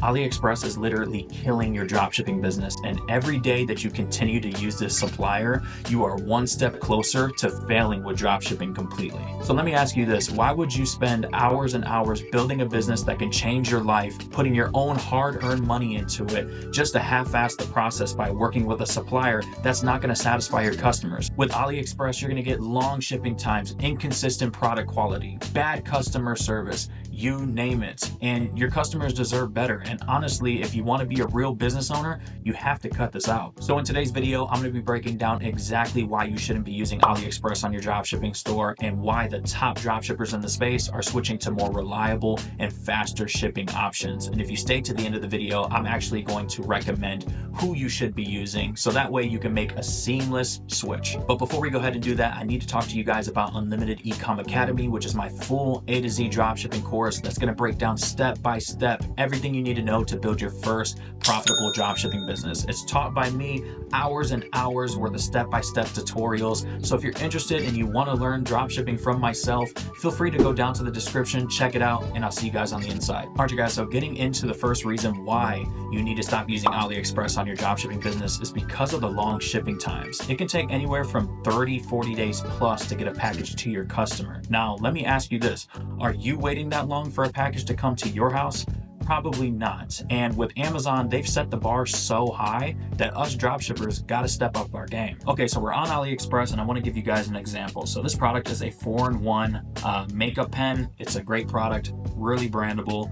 AliExpress is literally killing your dropshipping business, and every day that you continue to use this supplier, you are one step closer to failing with dropshipping completely. So let me ask you this, why would you spend hours and hours building a business that can change your life, putting your own hard-earned money into it, just to half-ass the process by working with a supplier that's not going to satisfy your customers? With AliExpress, you're going to get long shipping times, inconsistent product quality, bad customer service, you name it, and your customers deserve better. And honestly, if you want to be a real business owner, you have to cut this out. So in today's video, I'm going to be breaking down exactly why you shouldn't be using AliExpress on your dropshipping store and why the top dropshippers in the space are switching to more reliable and faster shipping options. And if you stay to the end of the video, I'm actually going to recommend who you should be using, so that way you can make a seamless switch. But before we go ahead and do that, I need to talk to you guys about Unlimited Ecom Academy, which is my full A to Z dropshipping course that's going to break down step by step everything you need to know to build your first profitable dropshipping business. It's taught by me, hours and hours worth of step-by-step tutorials. So if you're interested and you want to learn dropshipping from myself, feel free to go down to the description, check it out, and I'll see you guys on the inside. All right, you guys, so getting into the first reason why you need to stop using AliExpress on your dropshipping business is because of the long shipping times. It can take anywhere from 30-40 days plus to get a package to your customer. Now, let me ask you this, are you waiting that long for a package to come to your house? Probably not. And with Amazon, they've set the bar so high that us dropshippers got to step up our game. Okay, so we're on AliExpress and I want to give you guys an example. So this product is a 4-in-1 makeup pen. It's a great product, really brandable.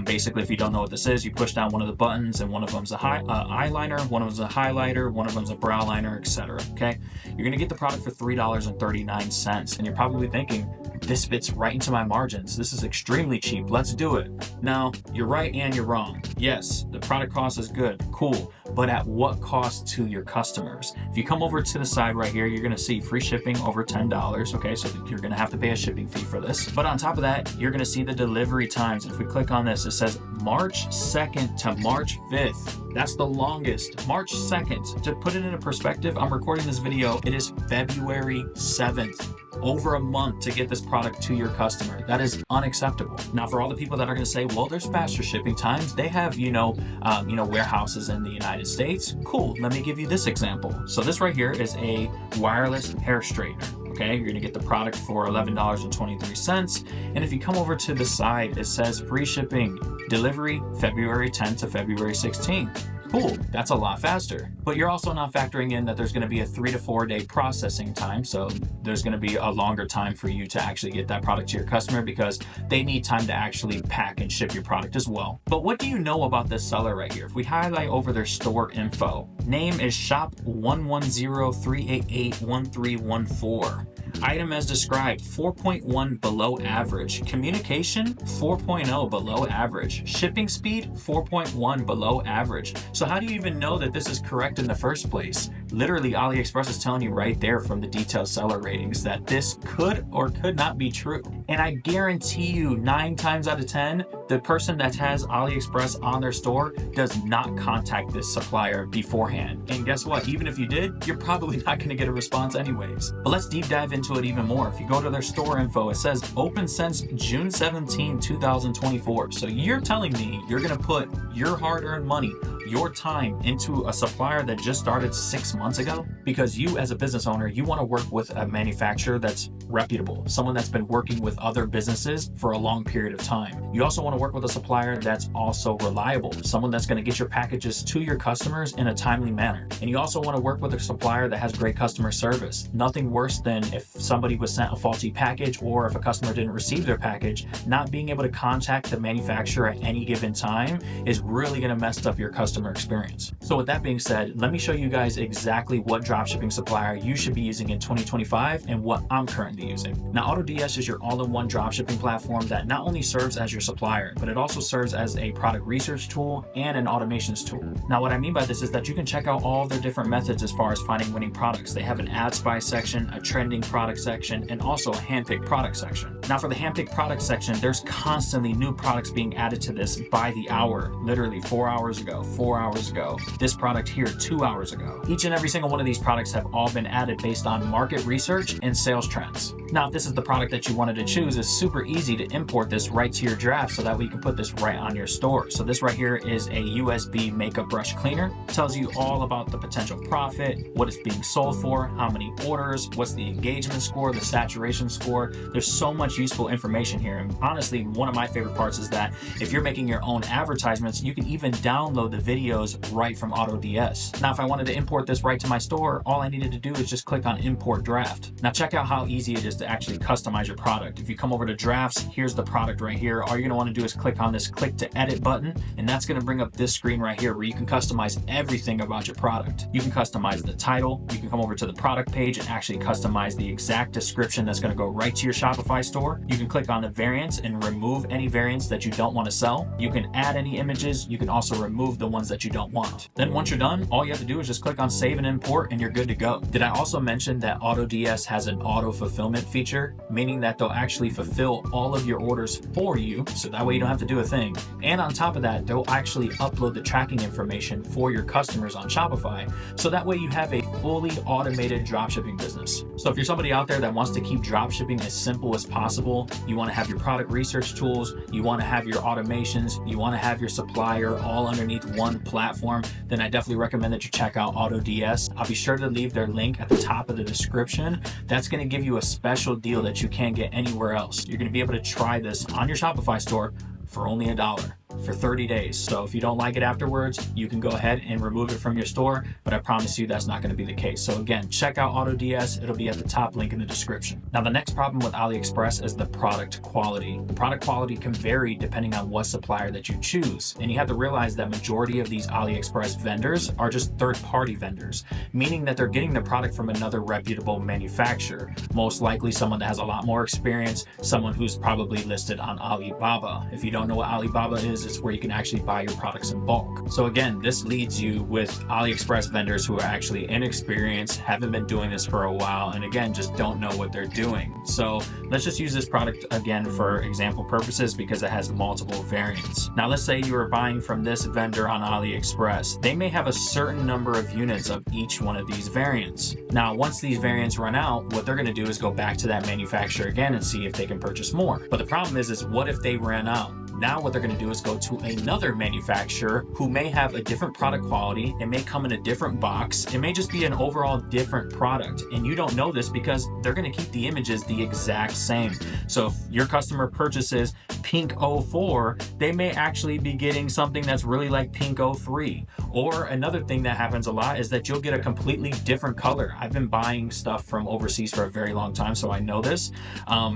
Basically, if you don't know what this is, you push down one of the buttons and one of them's a eyeliner, one of them's a highlighter, one of them's a brow liner, etc. Okay, you're going to get the product for $3.39 and you're probably thinking, this fits right into my margins. This is extremely cheap. Let's do it. Now, you're right and you're wrong. Yes, the product cost is good, cool, but at what cost to your customers? If you come over to the side right here, you're gonna see free shipping over $10, okay? So you're gonna have to pay a shipping fee for this. But on top of that, you're gonna see the delivery times. If we click on this, it says March 2nd to March 5th. That's the longest, March 2nd. To put it into perspective, I'm recording this video, it is February 7th. Over a month to get this product to your customer. That is unacceptable. Now, for all the people that are going to say, well, there's faster shipping times. They have, warehouses in the United States. Cool. Let me give you this example. So this right here is a wireless hair straightener. Okay, you're gonna get the product for $11.23. And if you come over to the side, it says free shipping, delivery February 10th to February 16th. Cool, that's a lot faster. But you're also not factoring in that there's gonna be a 3 to 4 day processing time. So there's gonna be a longer time for you to actually get that product to your customer because they need time to actually pack and ship your product as well. But what do you know about this seller right here? If we highlight over their store info, name is shop 110-388-1314. Item as described, 4.1 below average. Communication, 4.0 below average. Shipping speed, 4.1 below average. So how do you even know that this is correct in the first place? Literally, AliExpress is telling you right there from the detailed seller ratings that this could or could not be true. And I guarantee you 9 times out of 10, the person that has AliExpress on their store does not contact this supplier beforehand. And guess what? Even if you did, you're probably not going to get a response anyways. But let's deep dive into it even more. If you go to their store info, it says open since June 17, 2024. So you're telling me you're going to put your hard-earned money, your time into a supplier that just started 6 months ago? Because you as a business owner, you want to work with a manufacturer that's reputable, someone that's been working with other businesses for a long period of time. You also want to work with a supplier that's also reliable, someone that's going to get your packages to your customers in a timely manner. And you also want to work with a supplier that has great customer service. Nothing worse than if somebody was sent a faulty package or if a customer didn't receive their package, not being able to contact the manufacturer at any given time is really going to mess up your customer experience. So with that being said, let me show you guys exactly what dropshipping supplier you should be using in 2025 and what I'm currently using. Now, AutoDS is your all-in-one dropshipping platform that not only serves as your supplier, but it also serves as a product research tool and an automations tool. Now, what I mean by this is that you can check out all of their different methods as far as finding winning products. They have an ad spy section, a trending product section, and also a handpicked product section. Now, for the handpicked product section, there's constantly new products being added to this by the hour. Literally 4 hours ago, 4 hours ago, this product here 2 hours ago. Each and every single one of these products have all been added based on market research and sales trends. Now, if this is the product that you wanted to choose, it's super easy to import this right to your draft so that way you can put this right on your store. So this right here is a USB makeup brush cleaner. It tells you all about the potential profit, what it's being sold for, how many orders, what's the engagement score, the saturation score. There's so much useful information here. And honestly, one of my favorite parts is that if you're making your own advertisements, you can even download the videos right from AutoDS. Now, if I wanted to import this right to my store, all I needed to do is just click on import draft. Now check out how easy it is to actually customize your product. If you come over to drafts, here's the product right here. All you're gonna wanna do is click on this click to edit button, and that's gonna bring up this screen right here where you can customize everything about your product. You can customize the title, you can come over to the product page and actually customize the exact description that's gonna go right to your Shopify store. You can click on the variants and remove any variants that you don't wanna sell. You can add any images, you can also remove the ones that you don't want. Then once you're done, all you have to do is just click on save and import and you're good to go. Did I also mention that AutoDS has an auto fulfillment feature, meaning that they'll actually fulfill all of your orders for you, so that way you don't have to do a thing. And on top of that, they'll actually upload the tracking information for your customers on Shopify, so that way you have a fully automated dropshipping business. So if you're somebody out there that wants to keep dropshipping as simple as possible, you want to have your product research tools, you want to have your automations, you want to have your supplier all underneath one platform, then I definitely recommend that you check out AutoDS. I'll be sure to leave their link at the top of the description. That's going to give you a special deal that you can't get anywhere else. You're going to be able to try this on your Shopify store for only $1 for 30 days. So if you don't like it afterwards, you can go ahead and remove it from your store, but I promise you that's not going to be the case. So again, check out AutoDS. It'll be at the top link in the description. Now, the next problem with AliExpress is the product quality. The product quality can vary depending on what supplier that you choose. And you have to realize that majority of these AliExpress vendors are just third-party vendors, meaning that they're getting the product from another reputable manufacturer, most likely someone that has a lot more experience, someone who's probably listed on Alibaba. If you don't know what Alibaba is, it's where you can actually buy your products in bulk. So again, this leads you with AliExpress vendors who are actually inexperienced, haven't been doing this for a while, and again, just don't know what they're doing. So let's just use this product again for example purposes because it has multiple variants. Now let's say you are buying from this vendor on AliExpress. They may have a certain number of units of each one of these variants. Now, once these variants run out, what they're gonna do is go back to that manufacturer again and see if they can purchase more. But the problem is what if they ran out? Now what they're going to do is go to another manufacturer who may have a different product quality. It may come in a different box. It may just be an overall different product. And you don't know this because they're going to keep the images the exact same. So if your customer purchases Pink 04, they may actually be getting something that's really like Pink 03. Or another thing that happens a lot is that you'll get a completely different color. I've been buying stuff from overseas for a very long time, so I know this.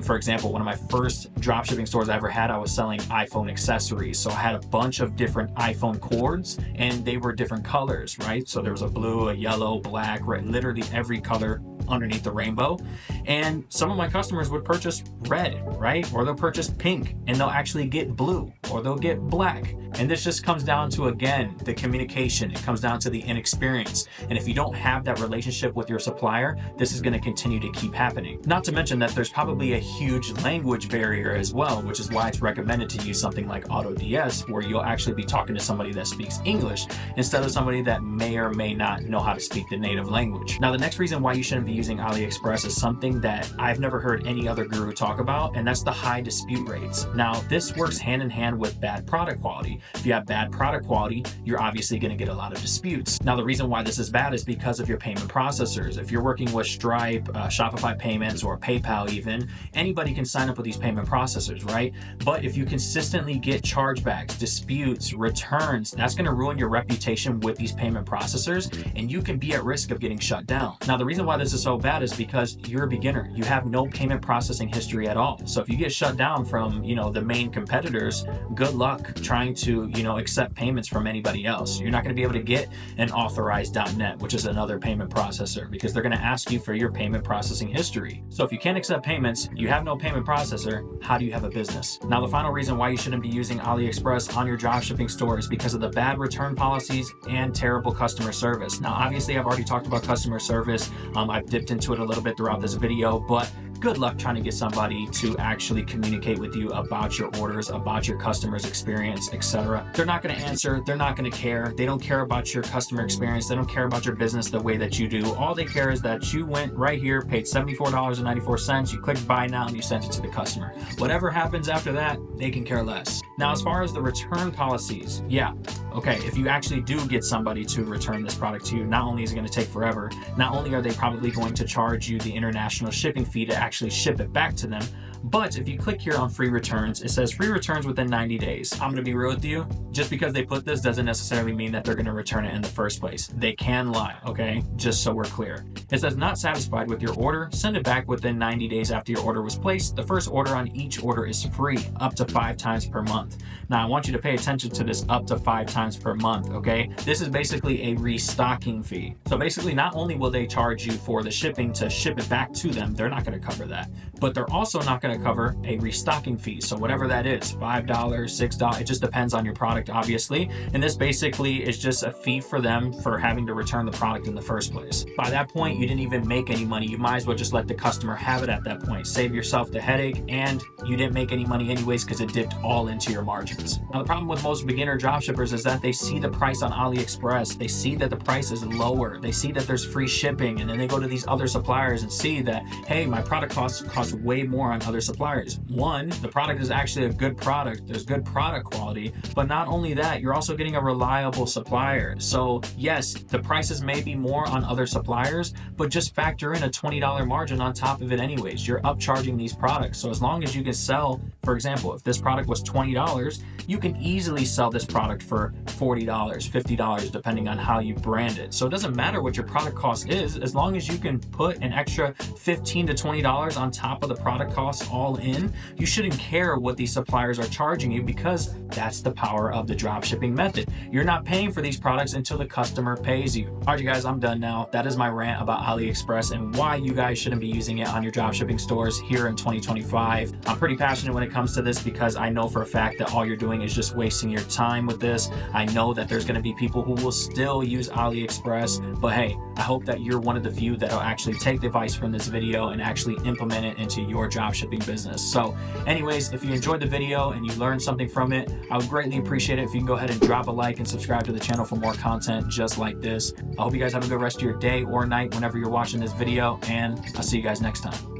For example, one of my first dropshipping stores I ever had, I was selling iPhone accessories. So I had a bunch of different iPhone cords and they were different colors, right? So there was a blue, a yellow, black, red, literally every color underneath the rainbow. And some of my customers would purchase red, right? Or they'll purchase pink and they'll actually get blue or they'll get black. And this just comes down to, again, the communication. It comes down to the inexperience. And if you don't have that relationship with your supplier, this is going to continue to keep happening. Not to mention that there's probably a huge language barrier as well, which is why it's recommended to use something like AutoDS, where you'll actually be talking to somebody that speaks English instead of somebody that may or may not know how to speak the native language. Now, the next reason why you shouldn't be using AliExpress is something that I've never heard any other guru talk about, and that's the high dispute rates. Now, this works hand in hand with bad product quality. If you have bad product quality, you're obviously going to get a lot of disputes. Now, the reason why this is bad is because of your payment processors. If you're working with Stripe, Shopify payments, or PayPal even, anybody can sign up with these payment processors, right? But if you consistently get chargebacks, disputes, returns, that's going to ruin your reputation with these payment processors, and you can be at risk of getting shut down. Now, the reason why this is so bad is because you're a beginner. You have no payment processing history at all. So if you get shut down from, the main competitors, good luck trying to, accept payments from anybody else. You're not going to be able to get an authorized.net, which is another payment processor, because they're going to ask you for your payment processing history. So if you can't accept payments, you have no payment processor, how do you have a business? Now, the final reason why you shouldn't be using AliExpress on your dropshipping store is because of the bad return policies and terrible customer service. Now, obviously, I've already talked about customer service. I've dipped into it a little bit throughout this video, but good luck trying to get somebody to actually communicate with you about your orders, about your customer's experience, etc. They're not going to answer. They're not going to care. They don't care about your customer experience. They don't care about your business the way that you do. All they care is that you went right here, paid $74.94, you clicked buy now, and you sent it to the customer. Whatever happens after that, they can care less. Now, as far as the return policies, yeah, okay, if you actually do get somebody to return this product to you, not only is it going to take forever, not only are they probably going to charge you the international shipping fee to actually ship it back to them, but if you click here on free returns, it says free returns within 90 days. I'm going to be real with you. Just because they put this doesn't necessarily mean that they're going to return it in the first place. They can lie, okay? Just so we're clear. It says not satisfied with your order, send it back within 90 days after your order was placed. The first order on each order is free, up to 5 times per month. Now, I want you to pay attention to this up to 5 times per month, okay? This is basically a restocking fee. So basically, not only will they charge you for the shipping to ship it back to them, they're not going to cover that, but they're also not going to cover a restocking fee. So whatever that is, $5, $6, it just depends on your product, obviously. And this basically is just a fee for them for having to return the product in the first place. By that point, you didn't even make any money. You might as well just let the customer have it at that point. Save yourself the headache, and you didn't make any money anyways because it dipped all into your margins. Now, the problem with most beginner dropshippers is that they see the price on Aliexpress. They see that the price is lower. They see that there's free shipping, and then they go to these other suppliers and see that, hey, my product costs way more on other suppliers. One, the product is actually a good product. There's good product quality, but not only that, you're also getting a reliable supplier. So yes, the prices may be more on other suppliers, but just factor in a $20 margin on top of it anyways. You're upcharging these products. So as long as you can sell, for example, if this product was $20, you can easily sell this product for $40, $50, depending on how you brand it. So it doesn't matter what your product cost is, as long as you can put an extra $15 to $20 on top of the product cost all in, you shouldn't care what these suppliers are charging you, because that's the power of the dropshipping method. You're not paying for these products until the customer pays you. All right, you guys, I'm done now. That is my rant about Aliexpress and why you guys shouldn't be using it on your dropshipping stores here in 2025. I'm pretty passionate when it comes to this because I know for a fact that all you're doing is just wasting your time with this. I know that there's going to be people who will still use Aliexpress, but hey, I hope that you're one of the few that'll actually take the advice from this video and actually implement it into your dropshipping business. So anyways, if you enjoyed the video and you learned something from it, I would greatly appreciate it if you can go ahead and drop a like and subscribe to the channel for more content just like this. I hope you guys have a good rest of your day or night whenever you're watching this video, and I'll see you guys next time.